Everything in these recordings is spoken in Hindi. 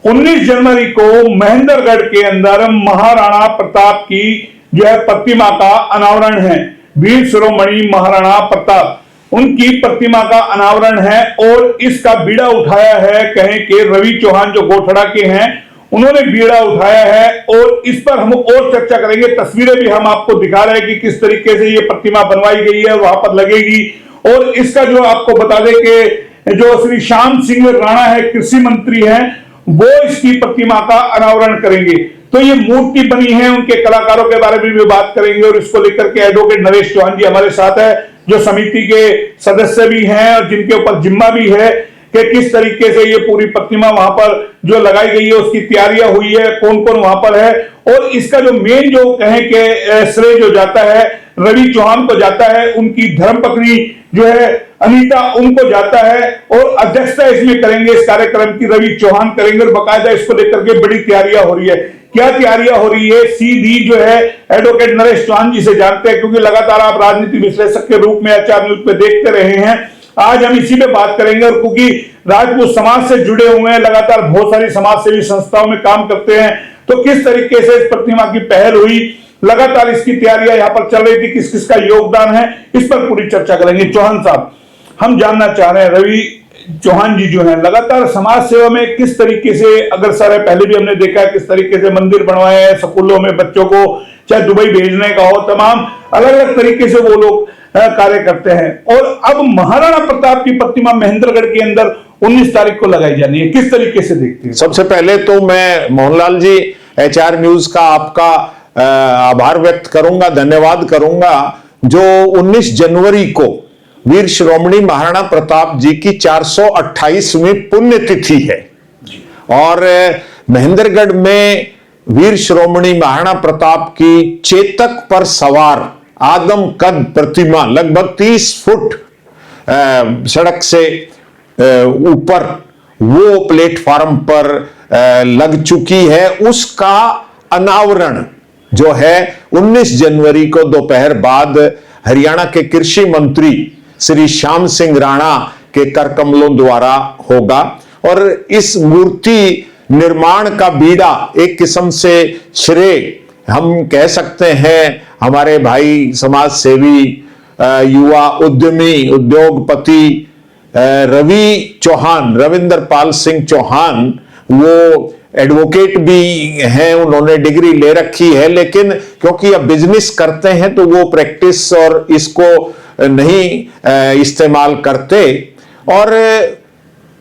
19 जनवरी को महेंद्रगढ़ के अंदर महाराणा प्रताप की जो है प्रतिमा का अनावरण है। वीर शिरोमणि महाराणा प्रताप, उनकी प्रतिमा का अनावरण है और इसका बीड़ा उठाया है, कहें कि रवि चौहान जो गोठड़ा के हैं उन्होंने बीड़ा उठाया है। और इस पर हम और चर्चा करेंगे। तस्वीरें भी हम आपको दिखा रहे हैं कि किस तरीके से ये प्रतिमा बनवाई गई है, वहां पर लगेगी। और इसका जो आपको बता दें कि जो श्री श्याम सिंह राणा है, कृषि मंत्री हैं, वो इसकी प्रतिमा का अनावरण करेंगे। तो ये मूर्ति बनी है, उनके कलाकारों के बारे में भी बात करेंगे। और इसको लेकर के एडवोकेट नरेश चौहान जी हमारे साथ है, जो समिति के सदस्य भी हैं और जिनके ऊपर जिम्मा भी है कि किस तरीके से ये पूरी प्रतिमा वहां पर जो लगाई गई है उसकी तैयारियां हुई है, कौन कौन वहां पर है। और इसका जो मेन जो कहें कि श्रेय जो जाता है रवि चौहान को जाता है, उनकी धर्मपत्नी जो है अनीता, उनको जाता है। और अध्यक्षता इसमें करेंगे इस कार्यक्रम की रवि चौहान करेंगे। और बाकायदा इसको लेकर के बड़ी तैयारियां हो रही है। क्या तैयारियां हो रही है, सीधी जो है एडवोकेट नरेश चौहान जी से जानते हैं, क्योंकि लगातार आप राजनीति विश्लेषक के रूप में एचआर न्यूज पे देखते रहे हैं। आज हम इसी पे बात करेंगे। और क्योंकि राजपूत समाज से जुड़े हुए हैं, लगातार बहुत सारी समाज सेवी संस्थाओं में काम करते हैं, तो किस तरीके से इस प्रतिमा की पहल हुई, लगातार इसकी तैयारियां यहां पर चल रही थी, किस किस का योगदान है, इस पर पूरी चर्चा करेंगे। चौहान साहब, हम जानना चाह रहे हैं, रवि चौहान जी जो है लगातार समाज सेवा में किस तरीके से अग्रसर है। पहले भी हमने देखा है किस तरीके से मंदिर बनवाए हैं, स्कूलों में बच्चों को चाहे दुबई भेजने का हो, तमाम अलग अलग तरीके से वो लोग कार्य करते हैं। और अब महाराणा प्रताप की प्रतिमा महेंद्रगढ़ के अंदर 19 तारीख को लगाई जानी है, किस तरीके से देखते हैं? सबसे पहले तो मैं मोहनलाल जी एचआर न्यूज का आपका आभार व्यक्त करूंगा, धन्यवाद करूंगा। जो 19 जनवरी को वीर शिरोमणि महाराणा प्रताप जी की 428वीं पुण्यतिथि है और महेंद्रगढ़ में वीर शिरोमणि महाराणा प्रताप की चेतक पर सवार आदम कद प्रतिमा लगभग 30 फुट सड़क से ऊपर वो प्लेटफॉर्म पर लग चुकी है। उसका अनावरण जो है 19 जनवरी को दोपहर बाद हरियाणा के कृषि मंत्री श्री श्याम सिंह राणा के करकमलों द्वारा होगा। और इस मूर्ति निर्माण का बीड़ा एक किस्म से श्रेय हम कह सकते हैं हमारे भाई समाज सेवी, युवा उद्यमी, उद्योगपति रवि चौहान, रविंदर पाल सिंह चौहान, वो एडवोकेट भी हैं, उन्होंने डिग्री ले रखी है, लेकिन क्योंकि अब बिजनेस करते हैं तो वो प्रैक्टिस और इसको नहीं इस्तेमाल करते। और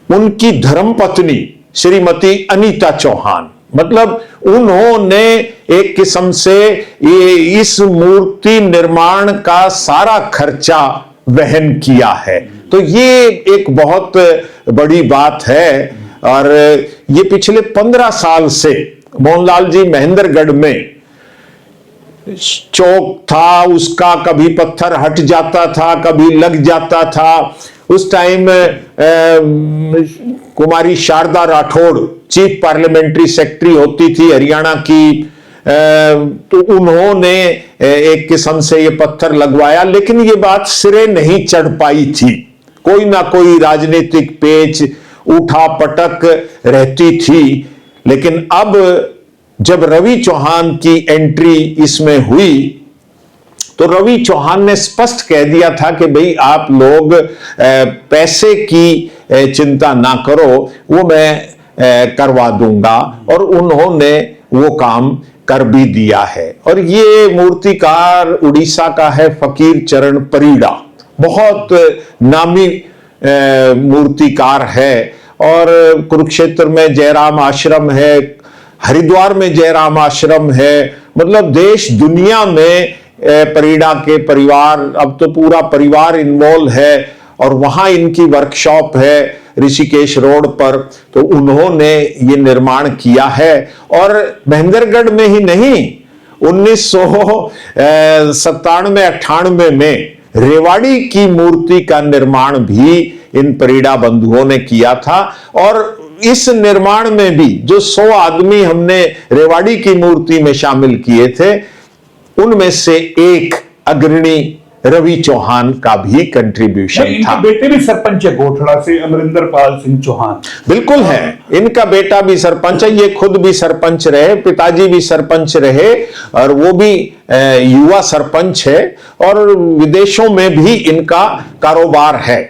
उनकी धर्मपत्नी श्रीमती अनीता चौहान, मतलब उन्होंने एक किस्म से इस मूर्ति निर्माण का सारा खर्चा वहन किया है। तो ये एक बहुत बड़ी बात है। और ये पिछले 15 साल से मोहनलाल जी महेंद्रगढ़ में चौक था, उसका कभी पत्थर हट जाता था, कभी लग जाता था। उस time Kumari Sharda Rathore chief parliamentary secretary होती थी हरियाणा की, तो उन्होंने एक किस्म से ये पत्थर लगवाया, लेकिन ये बात सिरे नहीं चढ़ पाई थी। कोई ना कोई राजनीतिक पेच उठा पटक रहती थी। लेकिन अब जब रवि चौहान की एंट्री इसमें हुई तो रवि चौहान ने स्पष्ट कह दिया था कि भाई आप लोग पैसे की चिंता ना करो, वो मैं करवा दूंगा। और उन्होंने वो काम कर भी दिया है। और ये मूर्तिकार उड़ीसा का है फकीर चरण परिड़ा, बहुत नामी मूर्तिकार है। और कुरुक्षेत्र में जयराम आश्रम है, हरिद्वार में जयराम आश्रम है, मतलब देश दुनिया में परिड़ा के परिवार, अब तो पूरा परिवार इन्वॉल्व है। और वहां इनकी वर्कशॉप है ऋषिकेश रोड पर, तो उन्होंने ये निर्माण किया है। और महेंद्रगढ़ में ही नहीं, 1997-98 में रेवाड़ी की मूर्ति का निर्माण भी इन परिड़ा बंधुओं ने किया था। और इस निर्माण में भी जो 100 आदमी हमने रेवाड़ी की मूर्ति में शामिल किए थे, उनमें से एक अग्रणी रवि चौहान का भी कंट्रीब्यूशन इनके था। बेटे भी सरपंच है गोठड़ा से, अमरिंदर पाल सिंह चौहान। बिल्कुल है, इनका बेटा भी सरपंच है, ये खुद भी सरपंच रहे, पिताजी भी सरपंच रहे और वो भी युवा सरपंच है और विदेशों में भी इनका कारोबार है।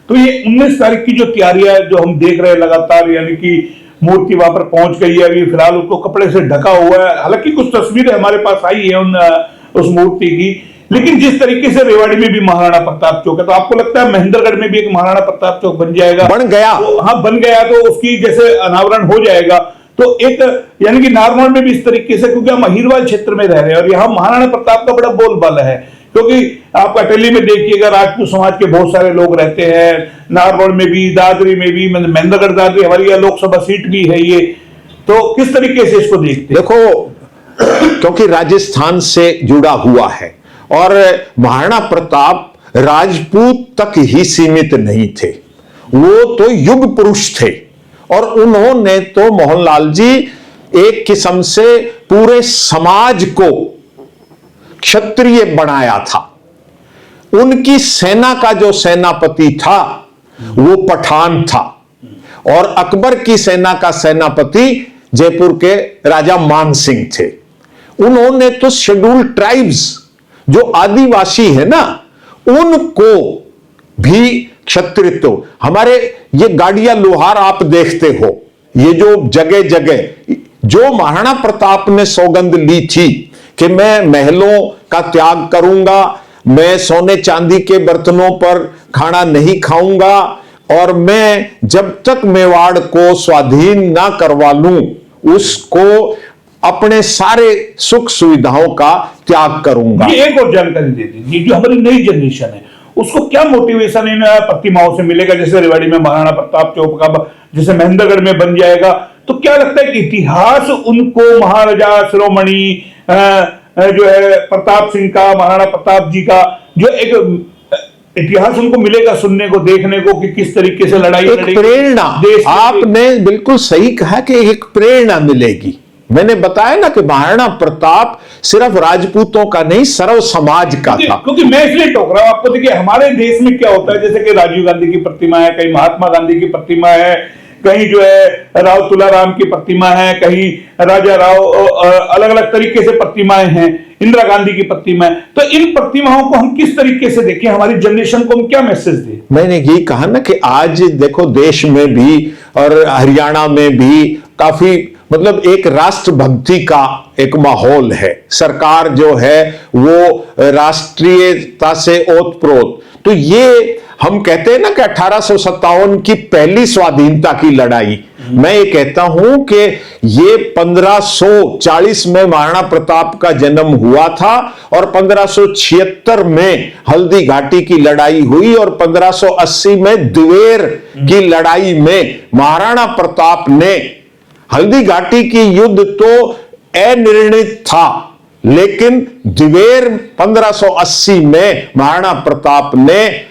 तो ये 19 तारीख की जो तैयारियां जो हम देख रहे हैं लगातार, यानी कि मूर्ति वहां पर पहुंच गई है, अभी फिलहाल उसको कपड़े से ढका हुआ है। हालांकि कुछ तस्वीरें हमारे पास आई है उस मूर्ति की, लेकिन जिस तरीके से रेवाड़ी में भी महाराणा प्रताप चौक है, तो आपको लगता है महेंद्रगढ़ में भी एक महाराणा प्रताप चौक बन जाएगा? बन गया। तो हाँ, बन गया, तो उसकी जैसे अनावरण हो जाएगा तो एक, यानी कि नारनौल में भी इस तरीके से, क्योंकि हम अहिरवाल क्षेत्र में रह रहे हैं और यहाँ महाराणा प्रताप का बड़ा बोलबाला है, क्योंकि आप अटेली में देखिएगा राजपूत समाज के बहुत सारे लोग रहते हैं, नारनौल में भी, दादरी में भी, महेंद्रगढ़ दादरी हमारी यह लोकसभा सीट भी है ये। तो किस तरीके से इसको देखते हैं? देखो, क्योंकि राजस्थान से जुड़ा हुआ है और महाराणा प्रताप राजपूत तक ही सीमित नहीं थे, वो तो युग पुरुष थे और उन्होंने तो मोहनलाल जी एक किस्म से पूरे समाज को क्षत्रिय बनाया था। उनकी सेना का जो सेनापति था वो पठान था और अकबर की सेना का सेनापति जयपुर के राजा मान सिंह थे। उन्होंने तो शेड्यूल ट्राइब्स जो आदिवासी है ना, उनको भी क्षत्रित्व, हमारे ये गाड़िया लोहार आप देखते हो, ये जो जगह जगह जो महाराणा प्रताप ने सौगंध ली थी कि मैं महलों का त्याग करूंगा, मैं सोने चांदी के बर्तनों पर खाना नहीं खाऊंगा और मैं जब तक मेवाड़ को स्वाधीन ना करवा लूं उसको अपने सारे सुख सुविधाओं का त्याग करूंगा। ये एक और जानकारी दे दीजिए, जो हमारी नई जनरेशन है उसको क्या मोटिवेशन इन प्रतिमाओं से मिलेगा? जैसे रेवाड़ी में महाराणा प्रताप चौक का, जैसे महेंद्रगढ़ में बन जाएगा, तो क्या लगता है कि इतिहास उनको महाराजा शिरोमणि जो है प्रताप सिंह का, महाराणा प्रताप जी का जो एक इतिहास उनको मिलेगा सुनने को, देखने को, कि किस तरीके से लड़ाई एक प्रेरणा, आपने बिल्कुल सही कहा कि एक प्रेरणा मिलेगी। मैंने बताया ना कि महाराणा प्रताप सिर्फ राजपूतों का नहीं, सर्व समाज का था। क्योंकि मैं इसलिए टोक रहा हूं आपको, देखिए हमारे देश में क्या होता है, जैसे कि राजीव गांधी की प्रतिमा है, कहीं महात्मा गांधी की प्रतिमा है, कहीं जो है राव तुलाराम की प्रतिमा है, कहीं राजा राव, अलग अलग तरीके से प्रतिमाएं हैं, इंदिरा गांधी की प्रतिमा है। तो इन प्रतिमाओं को हम किस तरीके से देखें, हमारी जनरेशन को हम क्या मैसेज दें? मैंने ये कहा ना कि आज देखो देश में भी और हरियाणा में भी काफी मतलब एक राष्ट्रभक्ति का एक माहौल है, सरकार जो है वो राष्ट्रीयता से ओतप्रोत। तो ये हम कहते हैं ना कि 1857 की पहली स्वाधीनता की लड़ाई, मैं ये कहता हूं कि ये 1540 में महाराणा प्रताप का जन्म हुआ था और 1576 में हल्दी घाटी की लड़ाई हुई और 1580 में दिवेर की लड़ाई में महाराणा प्रताप ने, हल्दी घाटी की युद्ध तो अनिर्णित था, लेकिन दिवेर 1580 में महाराणा प्रताप ने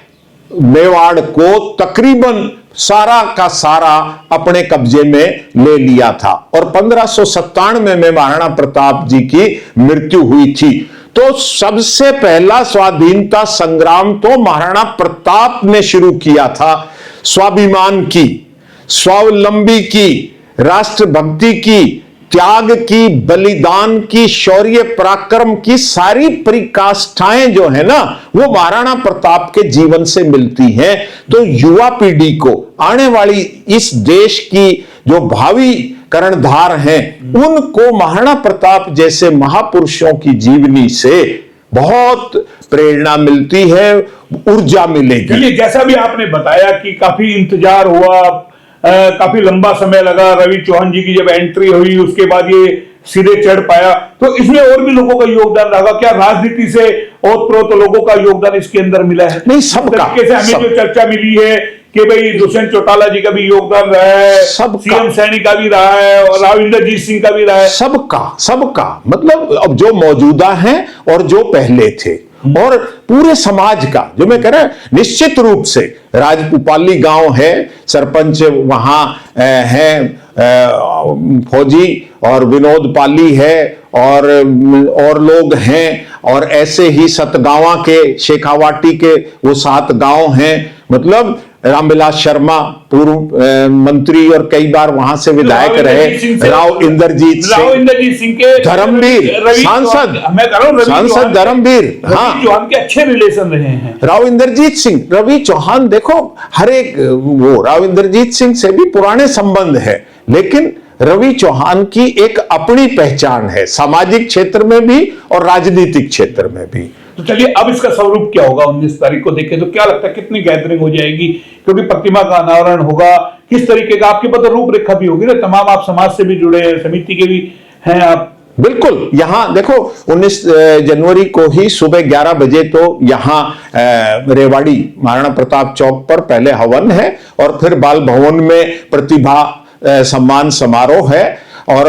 मेवाड़ को तकरीबन सारा का सारा अपने कब्जे में ले लिया था और 1597 में महाराणा प्रताप जी की मृत्यु हुई थी। तो सबसे पहला स्वाधीनता संग्राम तो महाराणा प्रताप ने शुरू किया था। स्वाभिमान की, स्वावलंबी की, राष्ट्रभक्ति की, त्याग की, बलिदान की, शौर्य पराक्रम की सारी परिकाष्ठाएं जो है ना वो महाराणा प्रताप के जीवन से मिलती हैं। तो युवा पीढ़ी को, आने वाली इस देश की जो भावी कर्णधार हैं, उनको महाराणा प्रताप जैसे महापुरुषों की जीवनी से बहुत प्रेरणा मिलती है, ऊर्जा मिलेगी। जैसा भी आपने बताया कि काफी इंतजार हुआ, काफी लंबा समय लगा, रवि चौहान जी की जब एंट्री हुई उसके बाद ये सिरे चढ़ पाया, तो इसमें और भी लोगों का योगदान रहा। क्या राजनीति से ओतप्रोत लोगों का योगदान इसके अंदर मिला है? नहीं, सबका। हमें जो चर्चा मिली है कि भाई दुष्यंत चौटाला जी का भी योगदान रहा है, सीएम सैनी का भी रहा है और राव इंद्रजीत सिंह का भी रहा है, सबका मतलब अब जो मौजूदा हैं और जो पहले थे और पूरे समाज का, जो मैं कह रहा निश्चित रूप से राजपुपाली गांव है, सरपंच वहां है फौजी और विनोद पाली है और लोग हैं, और ऐसे ही सतगावा के, शेखावाटी के वो 7 गांव हैं। मतलब रामविलास शर्मा पूर्व मंत्री और कई बार वहां से विधायक रहे, राव इंद्रजीत सिंह के धर्मवीर सांसद धर्मवीर, हाँ, चौहान के अच्छे रिलेशन रहे हैं। राव इंद्रजीत सिंह, रवि चौहान, देखो हर एक, वो राव इंद्रजीत सिंह से भी पुराने संबंध है, लेकिन रवि चौहान की एक अपनी पहचान है, सामाजिक क्षेत्र में भी और राजनीतिक क्षेत्र में भी। तो चलिए, अब इसका स्वरूप क्या होगा 19 तारीख को देखें तो क्या लगता है कितनी गैदरिंग हो जाएगी, क्योंकि प्रतिमा का अनावरण होगा, किस तरीके का, आपके पास रूपरेखा भी होगी ना, तमाम आप समाज से भी जुड़े हैं, समिति के भी हैं आप। बिल्कुल, यहां देखो 19 जनवरी को ही सुबह 11 बजे तो यहां रेवाड़ी महाराणा प्रताप चौक पर पहले हवन है और फिर बाल भवन में प्रतिभा सम्मान समारोह है, और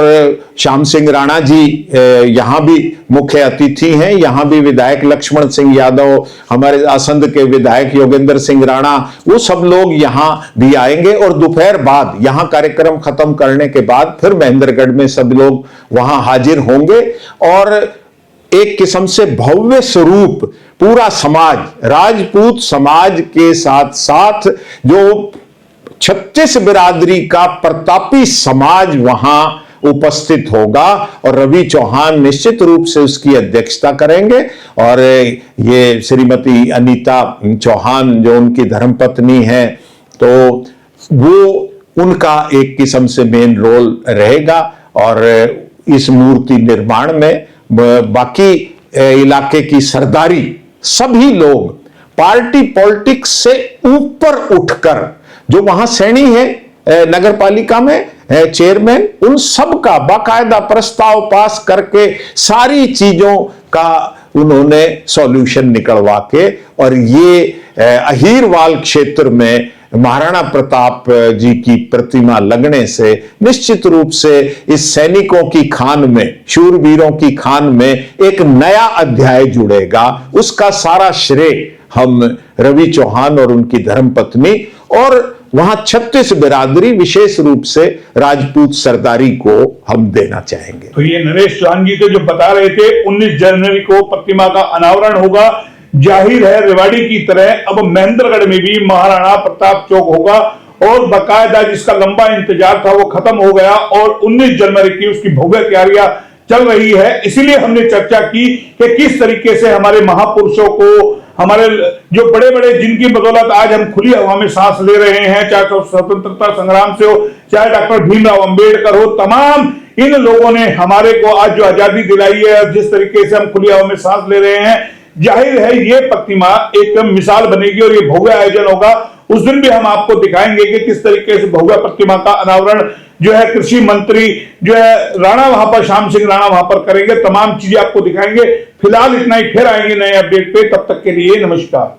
श्याम सिंह राणा जी यहां भी मुख्य अतिथि हैं। यहां भी विधायक लक्ष्मण सिंह यादव, हमारे आसंद के विधायक योगेंद्र सिंह राणा, वो सब लोग यहां भी आएंगे, और दोपहर बाद यहां कार्यक्रम खत्म करने के बाद फिर महेंद्रगढ़ में सब लोग वहां हाजिर होंगे, और एक किस्म से भव्य स्वरूप पूरा समाज, राजपूत समाज के साथ साथ जो 36 बिरादरी का प्रतापी समाज वहां उपस्थित होगा, और रवि चौहान निश्चित रूप से उसकी अध्यक्षता करेंगे। और ये श्रीमती अनीता चौहान जो उनकी धर्मपत्नी है, तो वो उनका एक किस्म से मेन रोल रहेगा, और इस मूर्ति निर्माण में बाकी इलाके की सरदारी, सभी लोग पार्टी पॉलिटिक्स से ऊपर उठकर, जो वहां सैनी है नगर पालिका में चेयरमैन, उन सब का बाकायदा प्रस्ताव पास करके सारी चीजों का उन्होंने सॉल्यूशन निकलवा के, और ये अहीरवाल क्षेत्र में महाराणा प्रताप जी की प्रतिमा लगने से निश्चित रूप से इस सैनिकों की खान में, शूरवीरों की खान में एक नया अध्याय जुड़ेगा। उसका सारा श्रेय हम रवि चौहान और उनकी धर्मपत्नी और वहां 36 बिरादरी, विशेष रूप से राजपूत सरदारी को हम देना चाहेंगे। तो ये नरेश चौहान जी तो जो बता रहे थे 19 जनवरी को प्रतिमा का अनावरण होगा, जाहिर है रेवाड़ी की तरह अब महेंद्रगढ़ में भी महाराणा प्रताप चौक होगा, और बाकायदा जिसका लंबा इंतजार था वो खत्म हो गया, और 19 जनवरी की उसकी भव्य तैयारियां चल रही है। इसीलिए हमने चर्चा की कि किस तरीके से हमारे महापुरुषों को, हमारे जो बड़े बड़े जिनकी बदौलत आज हम खुली हवा में सांस ले रहे हैं, चाहे तो स्वतंत्रता संग्राम से हो, चाहे डॉक्टर भीमराव अंबेडकर हो, तमाम इन लोगों ने हमारे को आज जो आजादी दिलाई है, जिस तरीके से हम खुली हवा में सांस ले रहे हैं, जाहिर है ये प्रतिमा एक मिसाल बनेगी और ये भव्य आयोजन होगा। उस दिन भी हम आपको दिखाएंगे कि किस तरीके से भव्य प्रतिमा का अनावरण जो है कृषि मंत्री जो है राणा वहां पर, श्याम सिंह राणा वहां पर करेंगे। तमाम चीजें आपको दिखाएंगे। फिलहाल इतना ही, फिर आएंगे नए अपडेट पे, तब तक के लिए नमस्कार।